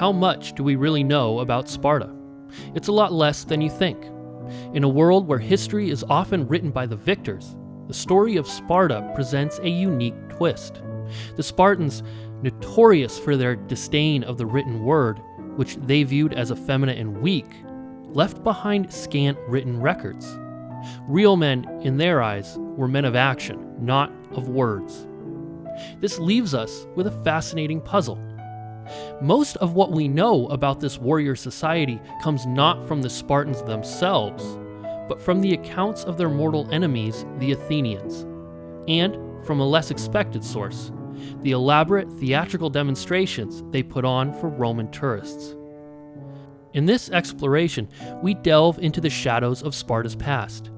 How much do we really know about Sparta? It's a lot less than you think. In a world where history is often written by the victors, the story of Sparta presents a unique twist. The Spartans, notorious for their disdain of the written word, which they viewed as effeminate and weak, left behind scant written records. Real men, in their eyes, were men of action, not of words. This leaves us with a fascinating puzzle. Most of what we know about this warrior society comes not from the Spartans themselves, but from the accounts of their mortal enemies, the Athenians, and, from a less expected source, the elaborate theatrical demonstrations they put on for Roman tourists. In this exploration, we delve into the shadows of Sparta's past,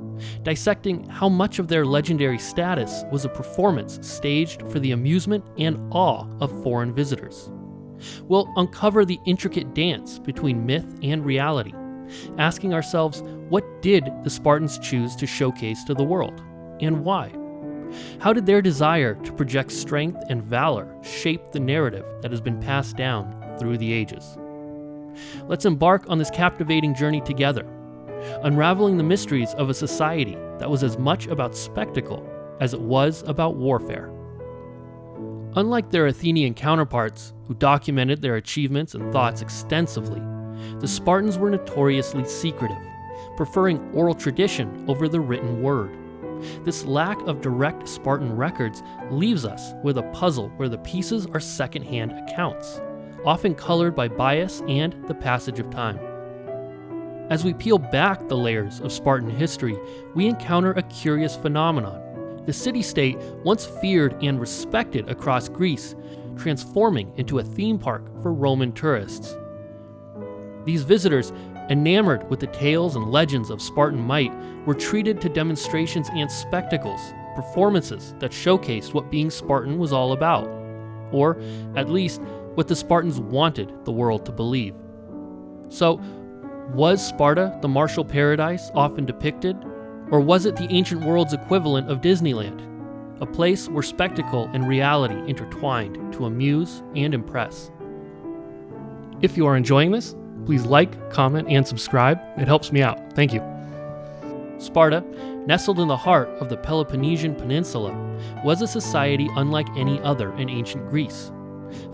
dissecting how much of their legendary status was a performance staged for the amusement and awe of foreign visitors. We'll uncover the intricate dance between myth and reality, asking ourselves, what did the Spartans choose to showcase to the world, and why? How did their desire to project strength and valor shape the narrative that has been passed down through the ages? Let's embark on this captivating journey together, unraveling the mysteries of a society that was as much about spectacle as it was about warfare. Unlike their Athenian counterparts, who documented their achievements and thoughts extensively, the Spartans were notoriously secretive, preferring oral tradition over the written word. This lack of direct Spartan records leaves us with a puzzle where the pieces are second-hand accounts, often colored by bias and the passage of time. As we peel back the layers of Spartan history, we encounter a curious phenomenon. The city-state, once feared and respected across Greece, transforming into a theme park for Roman tourists. These visitors, enamored with the tales and legends of Spartan might, were treated to demonstrations and spectacles, performances that showcased what being Spartan was all about, or at least what the Spartans wanted the world to believe. So, was Sparta the martial paradise often depicted, or was it the ancient world's equivalent of Disneyland, a place where spectacle and reality intertwined to amuse and impress? If you are enjoying this, please like, comment, and subscribe. It helps me out. Thank you. Sparta, nestled in the heart of the Peloponnesian Peninsula, was a society unlike any other in ancient Greece.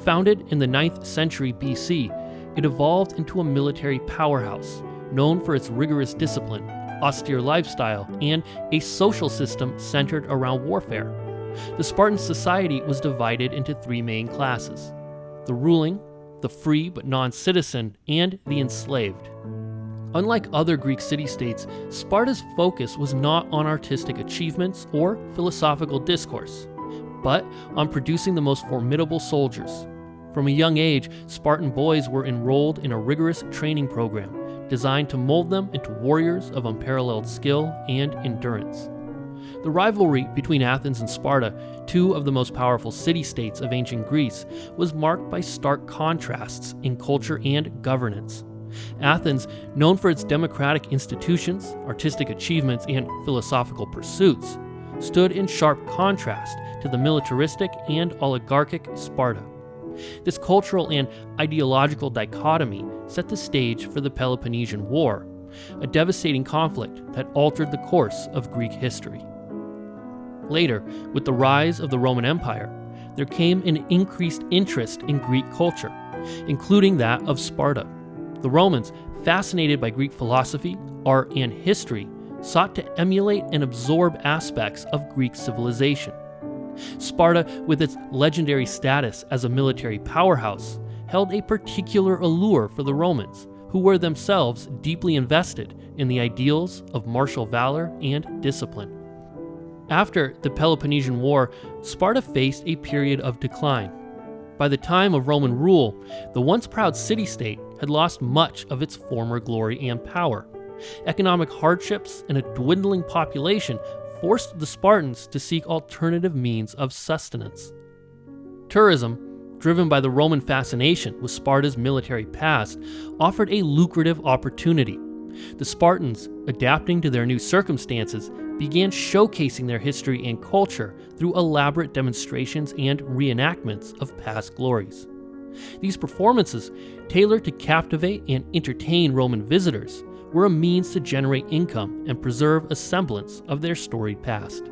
Founded in the 9th century BC, it evolved into a military powerhouse, known for its rigorous discipline, austere lifestyle, and a social system centered around warfare. The Spartan society was divided into three main classes: the ruling, the free but non-citizen, and the enslaved. Unlike other Greek city-states, Sparta's focus was not on artistic achievements or philosophical discourse, but on producing the most formidable soldiers. From a young age, Spartan boys were enrolled in a rigorous training program designed to mold them into warriors of unparalleled skill and endurance. The rivalry between Athens and Sparta, two of the most powerful city-states of ancient Greece, was marked by stark contrasts in culture and governance. Athens, known for its democratic institutions, artistic achievements, and philosophical pursuits, stood in sharp contrast to the militaristic and oligarchic Sparta. This cultural and ideological dichotomy set the stage for the Peloponnesian War, a devastating conflict that altered the course of Greek history. Later, with the rise of the Roman Empire, there came an increased interest in Greek culture, including that of Sparta. The Romans, fascinated by Greek philosophy, art, and history, sought to emulate and absorb aspects of Greek civilization. Sparta, with its legendary status as a military powerhouse, held a particular allure for the Romans, who were themselves deeply invested in the ideals of martial valor and discipline. After the Peloponnesian War, Sparta faced a period of decline. By the time of Roman rule, the once proud city-state had lost much of its former glory and power. Economic hardships and a dwindling population forced the Spartans to seek alternative means of sustenance. Tourism, driven by the Roman fascination with Sparta's military past, offered a lucrative opportunity. The Spartans, adapting to their new circumstances, began showcasing their history and culture through elaborate demonstrations and reenactments of past glories. These performances, tailored to captivate and entertain Roman visitors, were a means to generate income and preserve a semblance of their storied past.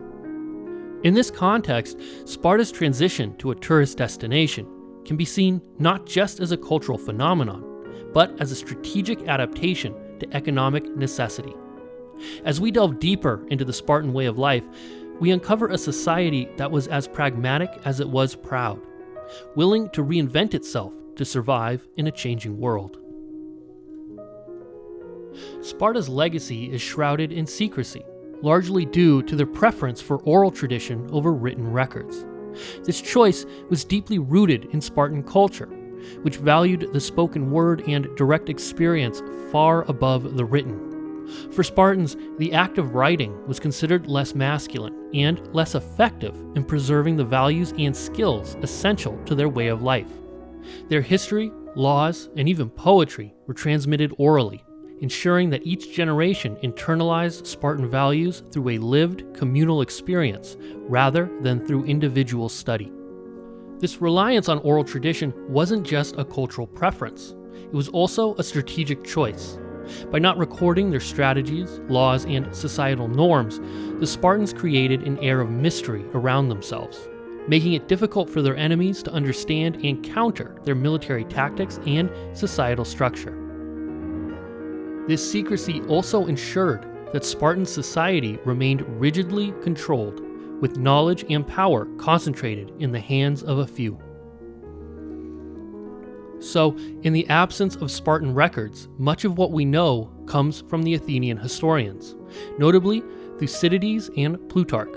In this context, Sparta's transition to a tourist destination can be seen not just as a cultural phenomenon, but as a strategic adaptation to economic necessity. As we delve deeper into the Spartan way of life, we uncover a society that was as pragmatic as it was proud, willing to reinvent itself to survive in a changing world. Sparta's legacy is shrouded in secrecy, largely due to their preference for oral tradition over written records. This choice was deeply rooted in Spartan culture, which valued the spoken word and direct experience far above the written. For Spartans, the act of writing was considered less masculine and less effective in preserving the values and skills essential to their way of life. Their history, laws, and even poetry were transmitted orally, ensuring that each generation internalized Spartan values through a lived communal experience rather than through individual study. This reliance on oral tradition wasn't just a cultural preference, it was also a strategic choice. By not recording their strategies, laws, and societal norms, the Spartans created an air of mystery around themselves, making it difficult for their enemies to understand and counter their military tactics and societal structure. This secrecy also ensured that Spartan society remained rigidly controlled, with knowledge and power concentrated in the hands of a few. So, in the absence of Spartan records, much of what we know comes from the Athenian historians, notably Thucydides and Plutarch.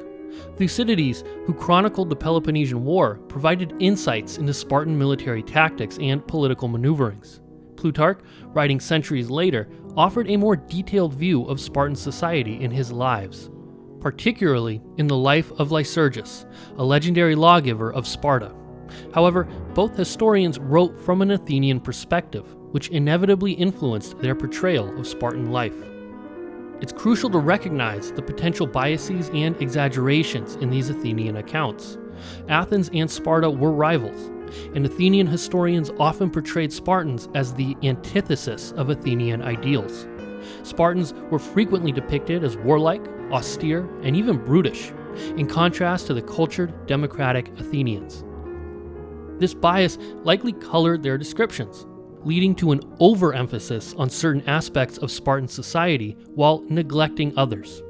Thucydides, who chronicled the Peloponnesian War, provided insights into Spartan military tactics and political maneuverings. Plutarch, writing centuries later, offered a more detailed view of Spartan society in his lives, particularly in the life of Lycurgus, a legendary lawgiver of Sparta. However, both historians wrote from an Athenian perspective, which inevitably influenced their portrayal of Spartan life. It's crucial to recognize the potential biases and exaggerations in these Athenian accounts. Athens and Sparta were rivals, and Athenian historians often portrayed Spartans as the antithesis of Athenian ideals. Spartans were frequently depicted as warlike, austere, and even brutish, in contrast to the cultured, democratic Athenians. This bias likely colored their descriptions, leading to an overemphasis on certain aspects of Spartan society while neglecting others.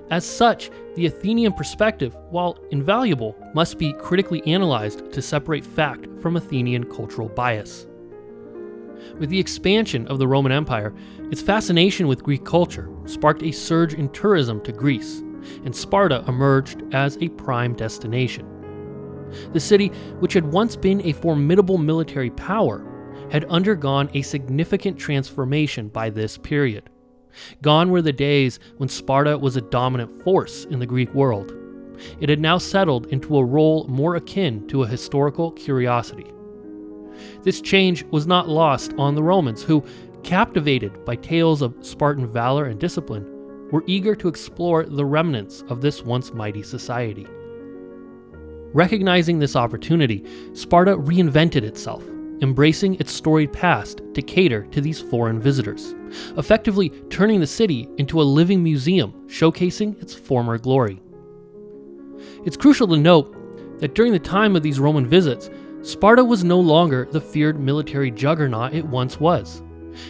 As such, the Athenian perspective, while invaluable, must be critically analyzed to separate fact from Athenian cultural bias. With the expansion of the Roman Empire, its fascination with Greek culture sparked a surge in tourism to Greece, and Sparta emerged as a prime destination. The city, which had once been a formidable military power, had undergone a significant transformation by this period. Gone were the days when Sparta was a dominant force in the Greek world. It had now settled into a role more akin to a historical curiosity. This change was not lost on the Romans, who, captivated by tales of Spartan valor and discipline, were eager to explore the remnants of this once mighty society. Recognizing this opportunity, Sparta reinvented itself, embracing its storied past to cater to these foreign visitors, effectively turning the city into a living museum showcasing its former glory. It's crucial to note that during the time of these Roman visits, Sparta was no longer the feared military juggernaut it once was.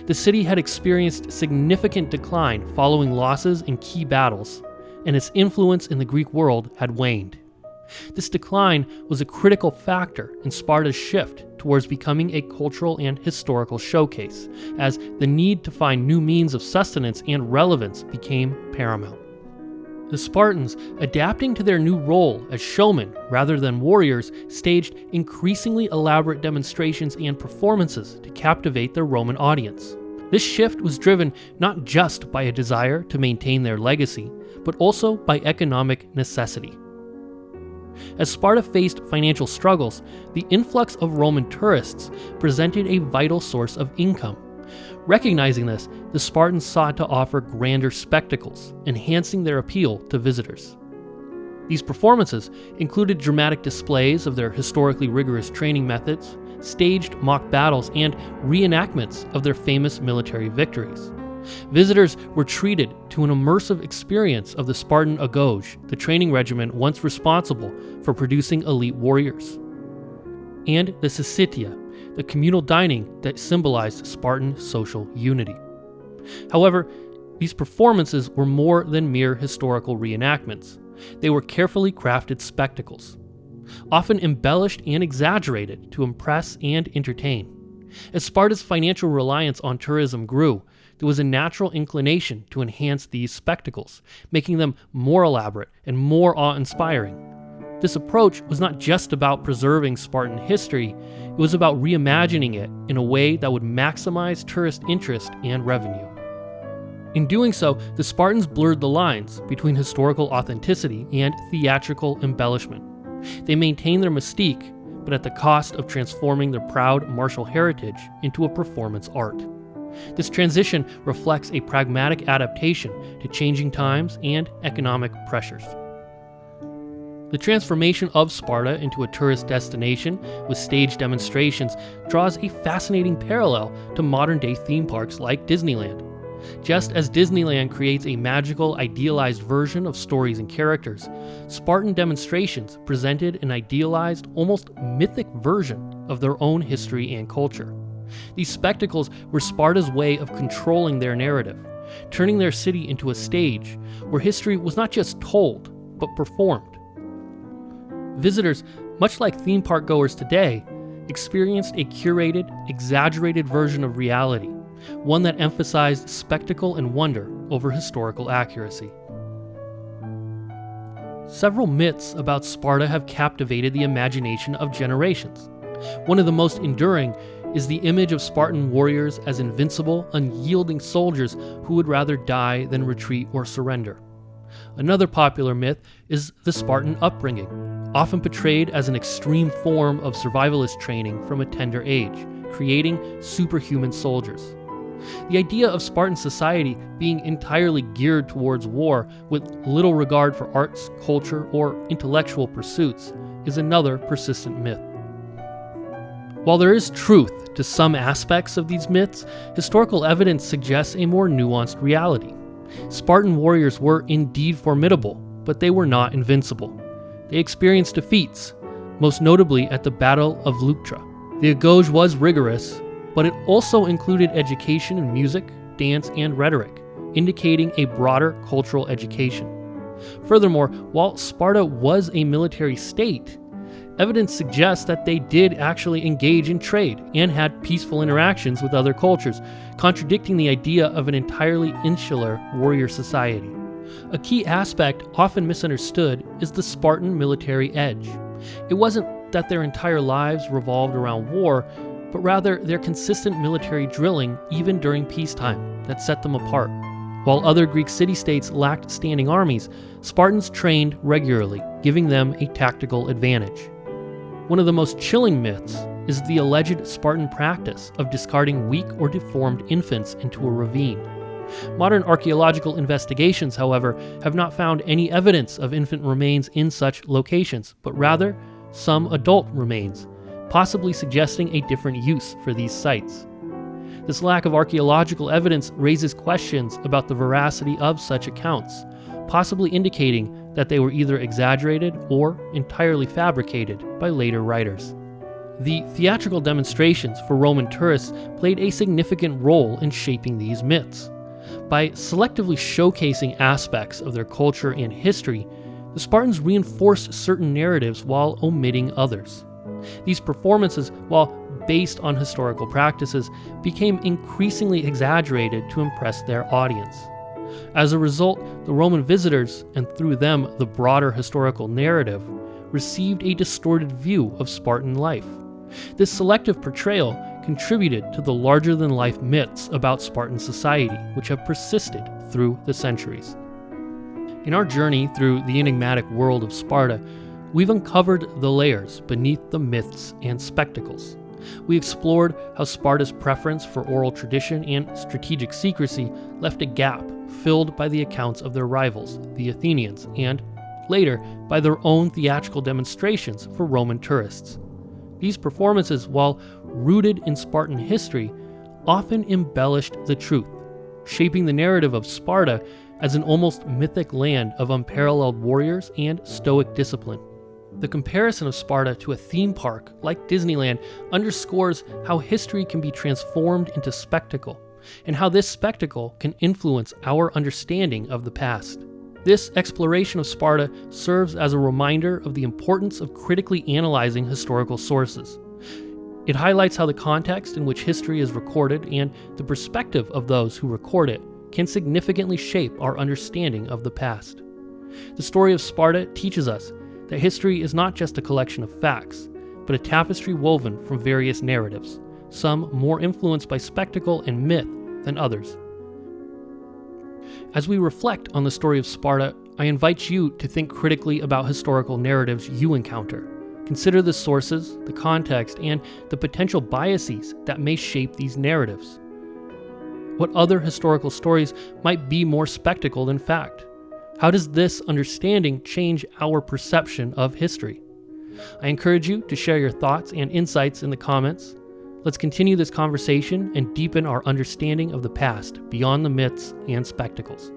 The city had experienced significant decline following losses in key battles, and its influence in the Greek world had waned. This decline was a critical factor in Sparta's shift towards becoming a cultural and historical showcase, as the need to find new means of sustenance and relevance became paramount. The Spartans, adapting to their new role as showmen rather than warriors, staged increasingly elaborate demonstrations and performances to captivate their Roman audience. This shift was driven not just by a desire to maintain their legacy, but also by economic necessity. As Sparta faced financial struggles, the influx of Roman tourists presented a vital source of income. Recognizing this, the Spartans sought to offer grander spectacles, enhancing their appeal to visitors. These performances included dramatic displays of their historically rigorous training methods, staged mock battles, and reenactments of their famous military victories. Visitors were treated to an immersive experience of the Spartan agoge, the training regiment once responsible for producing elite warriors, and the syssitia, the communal dining that symbolized Spartan social unity. However, these performances were more than mere historical reenactments. They were carefully crafted spectacles, often embellished and exaggerated to impress and entertain. As Sparta's financial reliance on tourism grew, there was a natural inclination to enhance these spectacles, making them more elaborate and more awe-inspiring. This approach was not just about preserving Spartan history, it was about reimagining it in a way that would maximize tourist interest and revenue. In doing so, the Spartans blurred the lines between historical authenticity and theatrical embellishment. They maintained their mystique, but at the cost of transforming their proud martial heritage into a performance art. This transition reflects a pragmatic adaptation to changing times and economic pressures. The transformation of Sparta into a tourist destination with staged demonstrations draws a fascinating parallel to modern-day theme parks like Disneyland. Just as Disneyland creates a magical, idealized version of stories and characters, Spartan demonstrations presented an idealized, almost mythic version of their own history and culture. These spectacles were Sparta's way of controlling their narrative, turning their city into a stage where history was not just told, but performed. Visitors, much like theme park goers today, experienced a curated, exaggerated version of reality, one that emphasized spectacle and wonder over historical accuracy. Several myths about Sparta have captivated the imagination of generations. One of the most enduring is the image of Spartan warriors as invincible, unyielding soldiers who would rather die than retreat or surrender. Another popular myth is the Spartan upbringing, often portrayed as an extreme form of survivalist training from a tender age, creating superhuman soldiers. The idea of Spartan society being entirely geared towards war with little regard for arts, culture, or intellectual pursuits is another persistent myth. While there is truth to some aspects of these myths, historical evidence suggests a more nuanced reality. Spartan warriors were indeed formidable, but they were not invincible. They experienced defeats, most notably at the Battle of Leuctra. The agoge was rigorous, but it also included education in music, dance, and rhetoric, indicating a broader cultural education. Furthermore, while Sparta was a military state, evidence suggests that they did actually engage in trade and had peaceful interactions with other cultures, contradicting the idea of an entirely insular warrior society. A key aspect often misunderstood is the Spartan military edge. It wasn't that their entire lives revolved around war, but rather their consistent military drilling even during peacetime that set them apart. While other Greek city-states lacked standing armies, Spartans trained regularly, giving them a tactical advantage. One of the most chilling myths is the alleged Spartan practice of discarding weak or deformed infants into a ravine. Modern archaeological investigations, however, have not found any evidence of infant remains in such locations, but rather some adult remains, possibly suggesting a different use for these sites. This lack of archaeological evidence raises questions about the veracity of such accounts, possibly indicating that they were either exaggerated or entirely fabricated by later writers. The theatrical demonstrations for Roman tourists played a significant role in shaping these myths. By selectively showcasing aspects of their culture and history, the Spartans reinforced certain narratives while omitting others. These performances, while based on historical practices, became increasingly exaggerated to impress their audience. As a result, the Roman visitors, and through them the broader historical narrative, received a distorted view of Spartan life. This selective portrayal contributed to the larger-than-life myths about Spartan society, which have persisted through the centuries. In our journey through the enigmatic world of Sparta, we've uncovered the layers beneath the myths and spectacles. We explored how Sparta's preference for oral tradition and strategic secrecy left a gap filled by the accounts of their rivals, the Athenians, and, later, by their own theatrical demonstrations for Roman tourists. These performances, while rooted in Spartan history, often embellished the truth, shaping the narrative of Sparta as an almost mythic land of unparalleled warriors and stoic discipline. The comparison of Sparta to a theme park like Disneyland underscores how history can be transformed into spectacle, and how this spectacle can influence our understanding of the past. This exploration of Sparta serves as a reminder of the importance of critically analyzing historical sources. It highlights how the context in which history is recorded and the perspective of those who record it can significantly shape our understanding of the past. The story of Sparta teaches us that history is not just a collection of facts, but a tapestry woven from various narratives, some more influenced by spectacle and myth than others. As we reflect on the story of Sparta, I invite you to think critically about historical narratives you encounter. Consider the sources, the context, and the potential biases that may shape these narratives. What other historical stories might be more spectacle than fact? How does this understanding change our perception of history? I encourage you to share your thoughts and insights in the comments. Let's continue this conversation and deepen our understanding of the past beyond the myths and spectacles.